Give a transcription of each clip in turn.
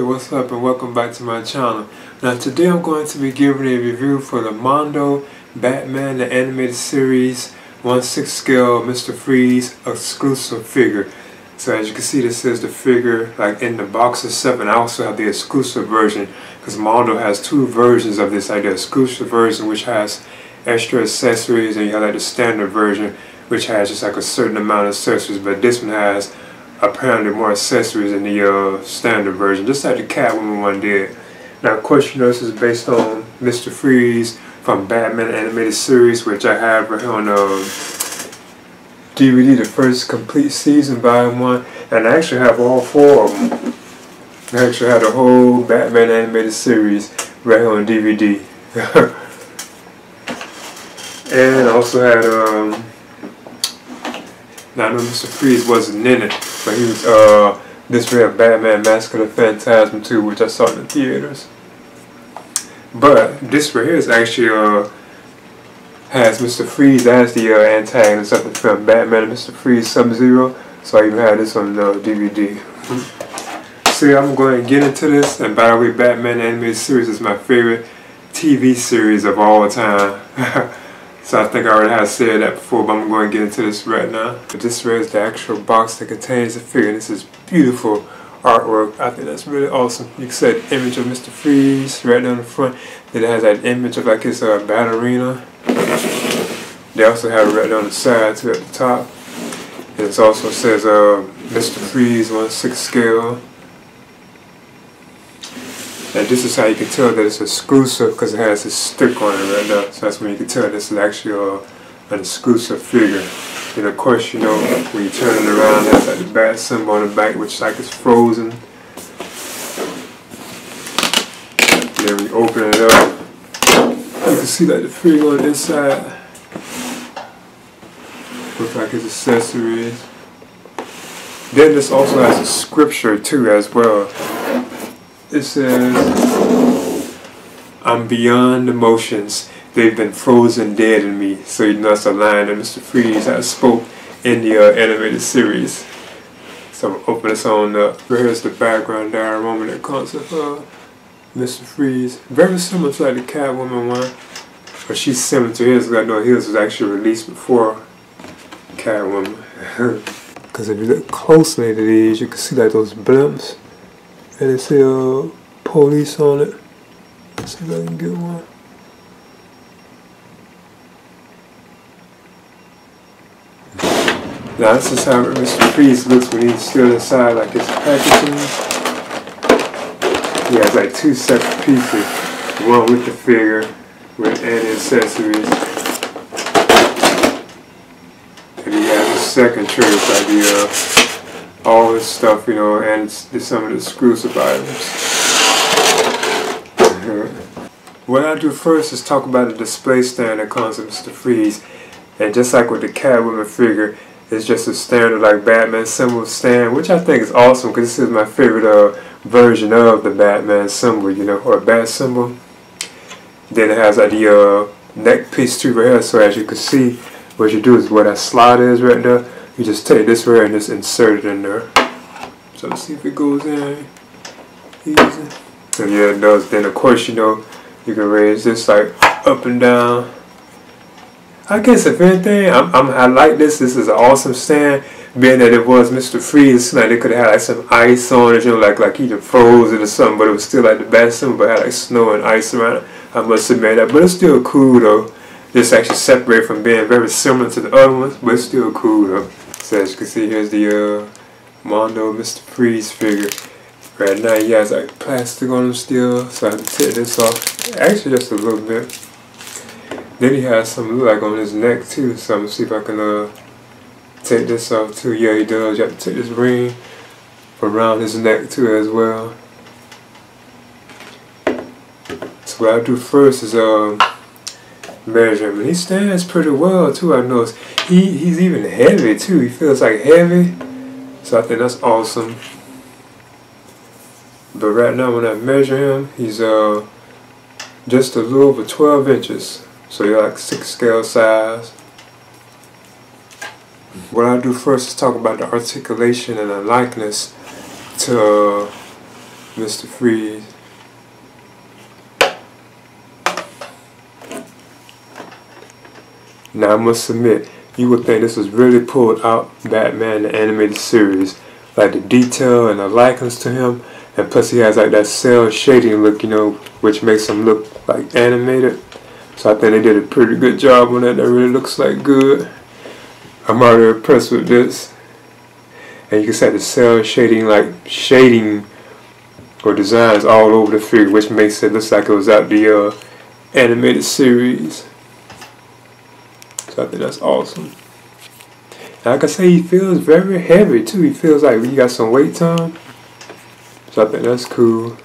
what's up and welcome back to my channel. Now today I'm going to be giving a review for the Mondo Batman the Animated Series 1/6 scale Mr. Freeze exclusive figure. So as you can see, this is the figure like in the box itself, and I also have the exclusive version because Mondo has two versions of this, like the exclusive version which has extra accessories, and you have like the standard version which has just like a certain amount of accessories, but this one has apparently more accessories in the standard version, just like the Catwoman one did. Now of course you know this is based on Mr. Freeze from Batman Animated Series, which I have right here on DVD, the first complete season, volume 1, and I actually have all 4 of them. I actually have the whole Batman Animated Series right here on DVD. And I also had now I know Mr. Freeze wasn't in it, but he was this real Batman Mask of the Phantasm 2, which I saw in the theaters. But this right here is actually has Mr. Freeze as the antagonist of the film Batman and Mr. Freeze Sub-Zero, so I even have this on DVD. So I'm going to get into this, and by the way, Batman Animated Series is my favorite TV series of all time. So I think I already have said that before, but I'm going to get into this right now. But this right is the actual box that contains the figure. This is beautiful artwork. I think that's really awesome. You can see the image of Mr. Freeze right down the front. Then it has that image of like his ballerina. They also have it right down the side too at the top. And it also says Mr. Freeze 1/6 scale. And this is how you can tell that it's exclusive, because it has this stick on it right now. So that's when you can tell this is actually an exclusive figure. And of course, you know, when you turn it around, that's like the bat symbol on the back, which like is frozen. And then when you open it up, you can see like the figure on the inside. Looks like his accessories. Then this also has a scripture too as well. It says, "I'm beyond emotions. They've been frozen dead in me." So you know that's a line that Mr. Freeze has spoke in the animated series. So I'm going to open this on up. Here's the background diorama that comes with Mr. Freeze. Very similar to like the Catwoman one. But she's similar to his, because I know his was actually released before Catwoman. Because if you look closely to these, you can see like those blimps. And it says police on it. Let's see if I can get one. Now this is how Mr. Freeze looks when he's still inside like his packaging. He has like 2 separate pieces. One with the figure and the accessories. And he has a second tray with like the all this stuff, you know, and some of the exclusive items. What I do first is talk about the display stand that comes with Mr. Freeze. And just like with the Catwoman figure, it's just a standard like Batman symbol stand, which I think is awesome because this is my favorite version of the Batman symbol, you know, or bat symbol. Then it has like the neck piece too right here, so as you can see, what you do is where that slot is right there, you just take this right and just insert it in there. So let's see if it goes in easy. And yeah, it does. Then of course, you know, you can raise this like up and down. I guess if anything, I like this. This is an awesome stand. Being that it was Mr. Freeze, like they could have had like some ice on it, you know, like either frozen or something, but it was still like the bat symbol, but had like snow and ice around it. I must admit that, but it's still cool though. This actually separated from being very similar to the other ones, but it's still cool though. So as you can see, here's the Mondo Mr. Freeze figure. Right now he has like plastic on him still, so I have to take this off. Actually just a little bit. Then he has some look like on his neck too, so I'm gonna see if I can take this off too. Yeah, he does. You have to take this ring around his neck too as well. So what I do first is measure him. And he stands pretty well too, I noticed. He's even heavy too. He feels like heavy. So I think that's awesome. But right now when I measure him, he's just a little over 12 inches. So you're like 6 scale size. What I do first is talk about the articulation and the likeness to Mr. Freeze. Now I must admit, you would think this was really pulled out Batman the animated series. Like the detail and the likeness to him, and plus he has like that cell shading look, you know, which makes him look like animated. So I think they did a pretty good job on that. That really looks like good. I'm already impressed with this. And you can see the cell shading, like shading or designs all over the figure, which makes it look like it was out the animated series. So I think that's awesome. And like I say, he feels very heavy too. He feels like he got some weight to him. So I think that's cool.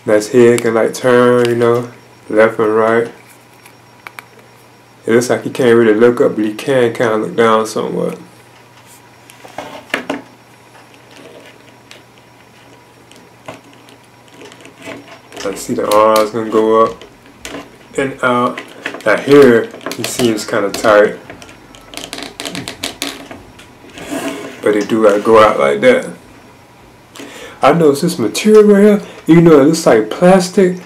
Nice head can like turn, you know, left and right. It looks like he can't really look up, but he can kind of look down somewhat. I see the arms gonna go up and out. Now here, he seems kind of tight, but they do like go out like that. I noticed this material right here, even though it looks like plastic,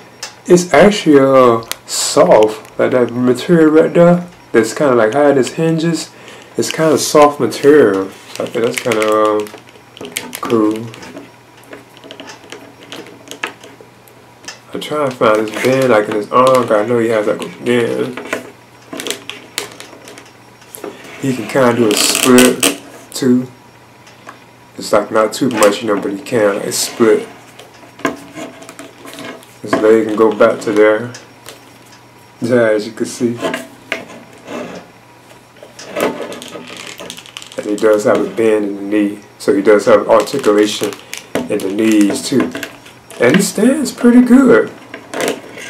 it's actually soft. Like that material right there, that's kind of like had its hinges. It's kind of soft material. So I think that's kind of cool. I'm trying to find this bend like in his arm, but I know he has like a bend. He can kind of do a split too. It's like not too much, you know, but he can like split. His leg can go back to there. Yeah, as you can see. And he does have a bend in the knee. So he does have articulation in the knees too. And he stands pretty good.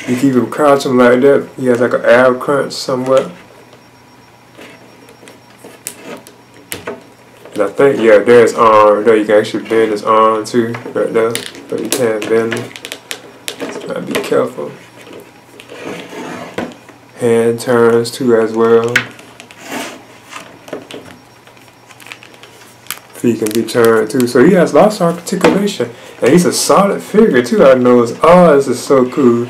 You keep him crouching like that. He has like an ab crunch somewhat. And I think, yeah, there's arm. There you can actually bend his arm too, right there. But you can't bend him. So try to be careful. Hand turns too as well. Feet can be turned too. So he has lots of articulation. And he's a solid figure too. I know his eyes is so cool.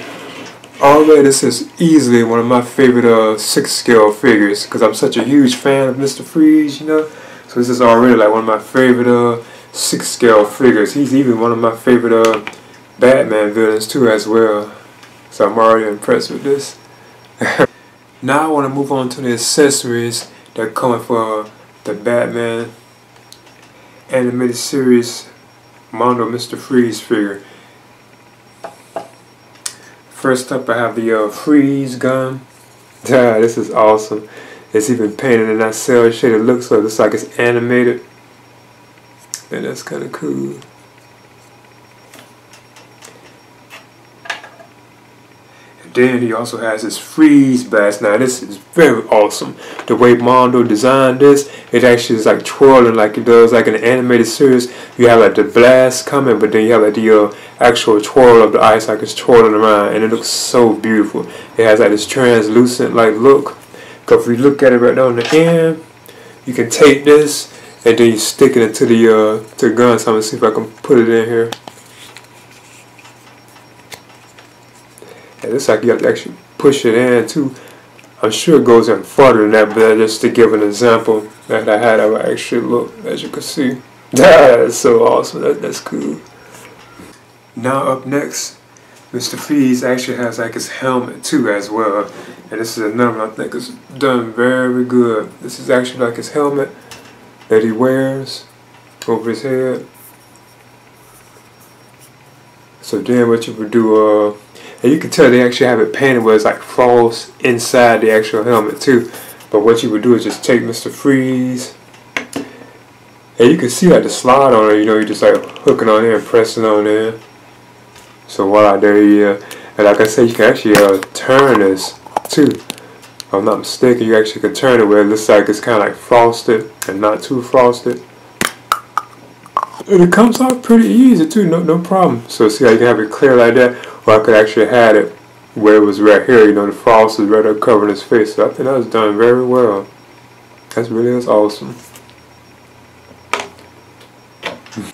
Already this is easily one of my favorite 6 scale figures, because I'm such a huge fan of Mr. Freeze, you know. So this is already like one of my favorite 6 scale figures. He's even one of my favorite Batman villains too as well. So I'm already impressed with this. Now I want to move on to the accessories that are coming for the Batman animated series Mondo Mr. Freeze figure. First up I have the Freeze gun. This is awesome. It's even painted in that cell shaded look, so it looks like it's animated. And that's kind of cool. And then he also has his Freeze blast. Now this is very awesome. The way Mondo designed this, it actually is like twirling like it does like in the animated series. You have like the blast coming, but then you have like the actual twirl of the ice, like it's twirling around, and it looks so beautiful. It has like this translucent like look. Because if you look at it right now on the end, you can take this and then you stick it into the gun. So I'm gonna see if I can put it in here. And it's like you have to actually push it in too. I'm sure it goes in farther than that, but just to give an example that I had, I would actually look, as you can see. That's so awesome. That's cool. Now up next, Mr. Freeze actually has like his helmet too as well. And this is another one I think is done very good. This is actually like his helmet that he wears over his head. So then what you would do, and you can tell they actually have it painted where it's like frost inside the actual helmet too. But what you would do is just take Mr. Freeze, and you can see like the slide on it, you know, you just like hooking on there and pressing on there. So while there, yeah, and like I said, you can actually turn this too. If I'm not mistaken, you actually can turn it where it looks like it's kind of like frosted and not too frosted. And it comes out pretty easy too, no problem. So see how you can have it clear like that, or I could actually have it where it was right here, you know, the frost is right there covering his face. So I think that was done very well. That's awesome.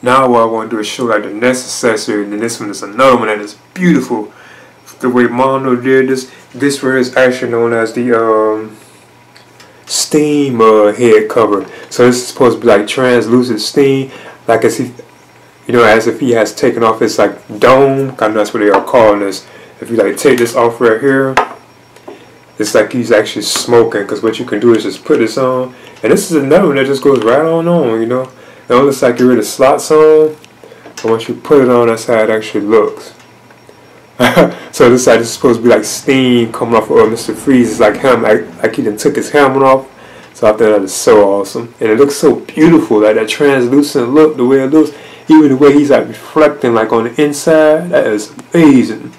Now what I want to do is show like the next accessory, and then this one is another one that is beautiful. The way Mondo did this. This one is actually known as the steam head cover. So this is supposed to be like translucent steam, like as if, you know, as if he has taken off his like dome. Kind of that's what they are calling this. If you like take this off right here, it's like he's actually smoking. Because what you can do is just put this on, and this is another one that just goes right on, you know. It looks like you're in the slots on, but once you put it on, that's how it actually looks. So this side is supposed to be like steam coming off of Mr. Freeze. It's like him, like he done took his helmet off. So I think that is so awesome, and it looks so beautiful, like that translucent look, the way it looks, even the way he's like reflecting like on the inside. That is amazing.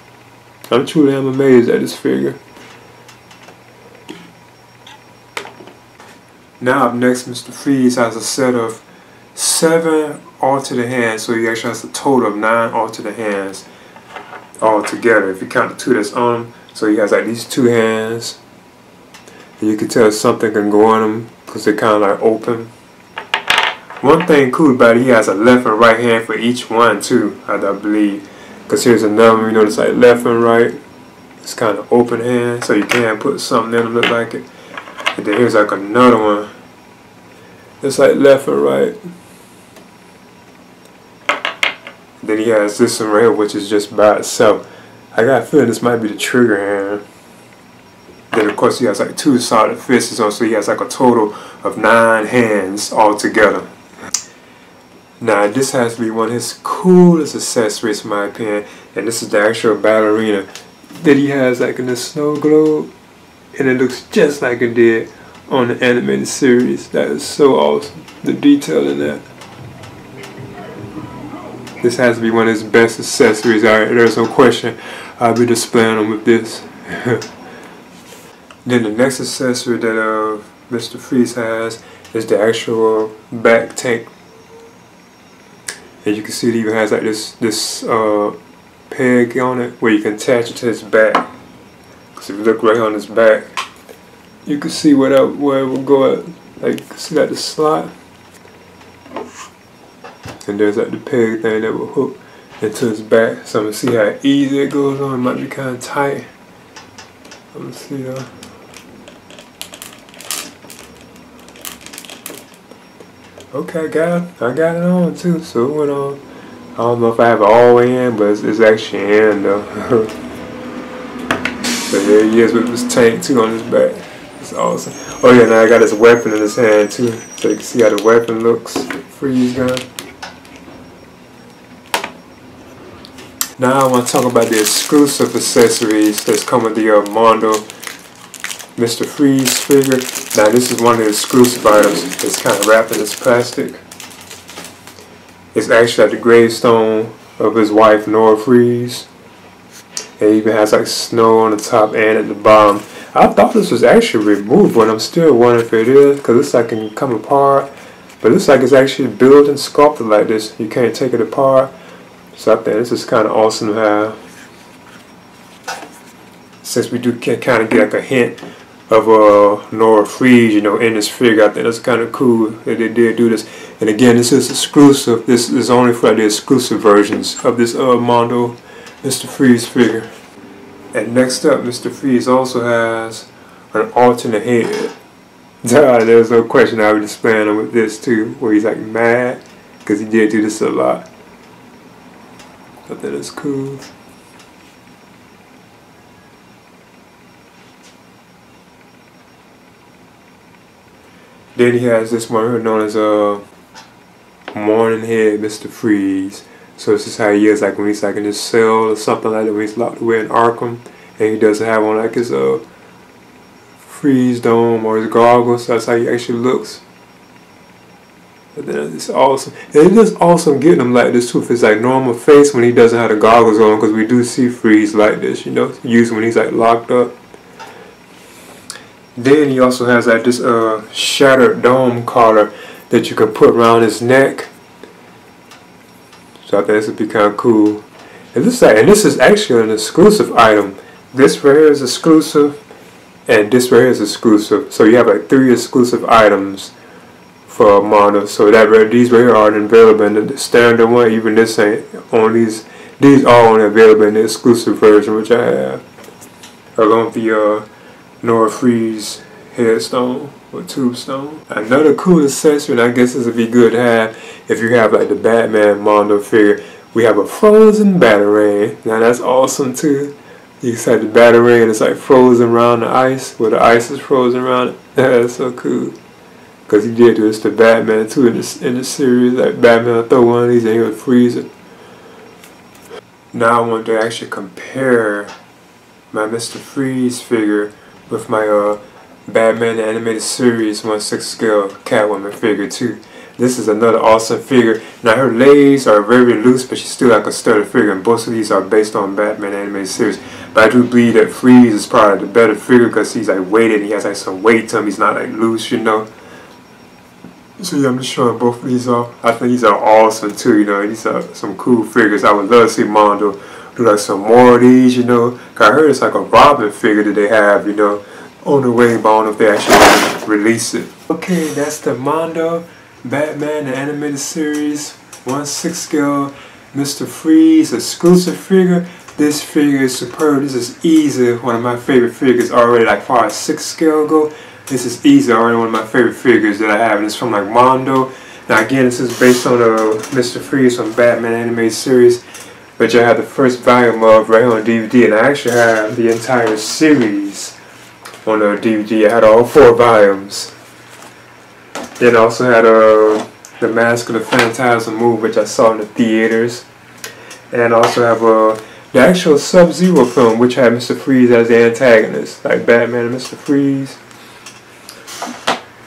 I'm truly amazed at this figure. Now up next, Mr. Freeze has a set of 7 alternate hands, so he actually has a total of 9 alternate hands all together. If you count the 2 that's on him, so he has like these 2 hands. And you can tell something can go on them because they're kind of like open. One thing cool about it, he has a left and right hand for each one too, I believe. Because here's another one, you notice like left and right. It's kind of open hand, so you can put something in them, look like it. And then here's like another one. It's like left and right. Then he has this one right here, which is just by itself. I got a feeling this might be the trigger hand. Then of course he has like 2 solid fists on, so he has like a total of 9 hands all together. Now this has to be one of his coolest accessories in my opinion, and this is the actual ballerina that he has like in the snow globe, and it looks just like it did on the animated series. That is so awesome, the detail in that. This has to be one of his best accessories. Alright, there's no question. I'll be displaying them with this. Then the next accessory that Mr. Freeze has is the actual back tank. And you can see it even has like this peg on it where you can attach it to his back. Because if you look right on his back, you can see where it will go at. Like, see that the slot? And there's like the peg thing that will hook into his back. So I'm gonna see how easy it goes on. It might be kind of tight. I'm gonna see though. Okay, I got it on too. So it went on. I don't know if I have it all the way in, but it's actually in though. So there he is with this tank too on his back. It's awesome. Oh yeah, now I got his weapon in his hand too, so you can see how the weapon looks. Freeze gun. Now I want to talk about the exclusive accessories that's come with the Mondo Mr. Freeze figure. Now this is one of the exclusive items. It's kind of wrapped in this plastic. It's actually at the gravestone of his wife, Nora Freeze. It even has like snow on the top and at the bottom. I thought this was actually removed, but I'm still wondering if it is, because it looks like it can come apart. But it looks like it's actually built and sculpted like this. You can't take it apart. So I think this is kind of awesome to have. Since we do kind of get like a hint of Nora Freeze, you know, in this figure, I think that's kind of cool that they did do this. And again, this is exclusive. This is only for the exclusive versions of this Mondo Mr. Freeze figure. And next up, Mr. Freeze also has an alternate head. There's no question I'll be displaying him with this too, where he's like mad, because he did do this a lot. I think that's cool. Then he has this one here known as Morning Head Mr. Freeze. So this is how he is like when he's like in his cell or something like that, when he's locked away in Arkham, and he doesn't have on like his freeze dome or his goggles. So that's how he actually looks. But then it's awesome. And it is awesome getting him like this too. If it's like normal face when he doesn't have the goggles on, because we do see Freeze like this, you know, usually when he's like locked up. Then he also has like this shattered dome collar that you can put around his neck. So I think this would be kind of cool. And this is actually an exclusive item. This right here is exclusive, and this right here is exclusive. So you have like 3 exclusive items for Mondo. So these right here aren't available in the standard one. Even this ain't on these. These are only available in the exclusive version, which I have. Along with the Nora Freeze headstone or tombstone. Another cool accessory, and I guess this would be good to have if you have like the Batman Mondo figure. We have a frozen Batarang. Now that's awesome too. You can see the Batarang and it's like frozen around the ice, where the ice is frozen around it. That's so cool. Because he did this to Batman too in the series. Like Batman will throw one of these and he would freeze it. Now I want to actually compare my Mr. Freeze figure with my Batman the Animated Series 1/6 scale Catwoman figure too. This is another awesome figure. Now her legs are very loose, but she's still like a sturdy figure, and both of these are based on Batman the Animated Series. But I do believe that Freeze is probably the better figure because he's like weighted, and he has like some weight to him. He's not like loose, you know. So yeah, I'm just showing both of these off. I think these are awesome too, you know. These are some cool figures. I would love to see Mondo do like some more of these, you know. Cause I heard it's like a Robin figure that they have, you know, on the way, but I don't know if they actually release it. Okay, that's the Mondo Batman the Animated Series 1/6 scale Mr. Freeze exclusive figure. This figure is superb. This is easy one of my favorite figures already, like far as 6 scale go. This is easy already one of my favorite figures that I have, and it's from like Mondo. Now again, this is based on Mr. Freeze from Batman Animated Series, which I have the first volume of right here on DVD, and I actually have the entire series on the DVD. I had all 4 volumes. Then I also had the Mask of the Phantasm movie, which I saw in the theaters, and I also have the actual Sub-Zero film, which had Mr. Freeze as the antagonist, like Batman and Mr. Freeze.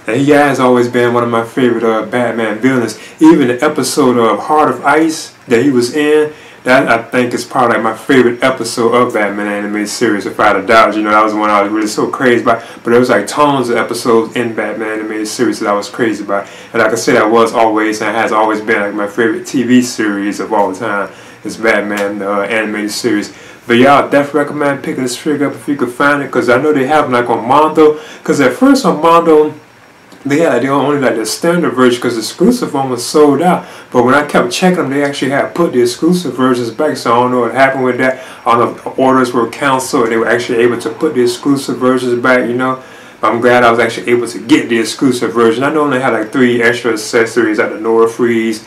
And he has always been one of my favorite Batman villains. Even the episode of Heart of Ice that he was in, that I think is probably like my favorite episode of Batman Animated Series, without a doubt. You know, that was one I was really so crazy about. But there was like tons of episodes in Batman Animated Series that I was crazy about. And like I said, that was always and has always been like my favorite TV series of all time. Is Batman Animated Series. But yeah, I definitely recommend picking this figure up if you could find it, because I know they have them like on Mondo. Because at first on Mondo, they only like the standard version because the exclusive one was sold out. But when I kept checking them, they actually had put the exclusive versions back. So I don't know what happened with that. I don't know if orders were canceled and they were actually able to put the exclusive versions back, you know. But I'm glad I was actually able to get the exclusive version. I know they had like 3 extra accessories, like the Nora Freeze,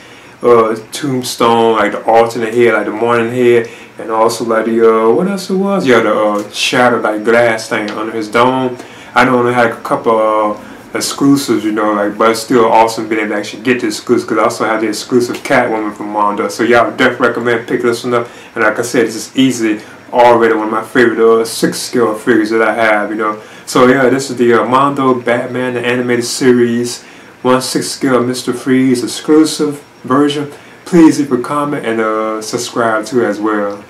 Tombstone, like the alternate head, like the morning head, and also like the what else it was? Yeah, the shattered like glass thing under his dome. I know they had a couple exclusives, you know, like, but it's still awesome being able to actually get the exclusive, because I also have the exclusive Catwoman from Mondo. So yeah, I would definitely recommend picking this one up. And like I said, this is easily already one of my favorite 6 scale figures that I have, you know. So yeah, this is the Mondo Batman the Animated Series 1/6 scale Mr. Freeze exclusive version. Please leave a comment and subscribe to as well.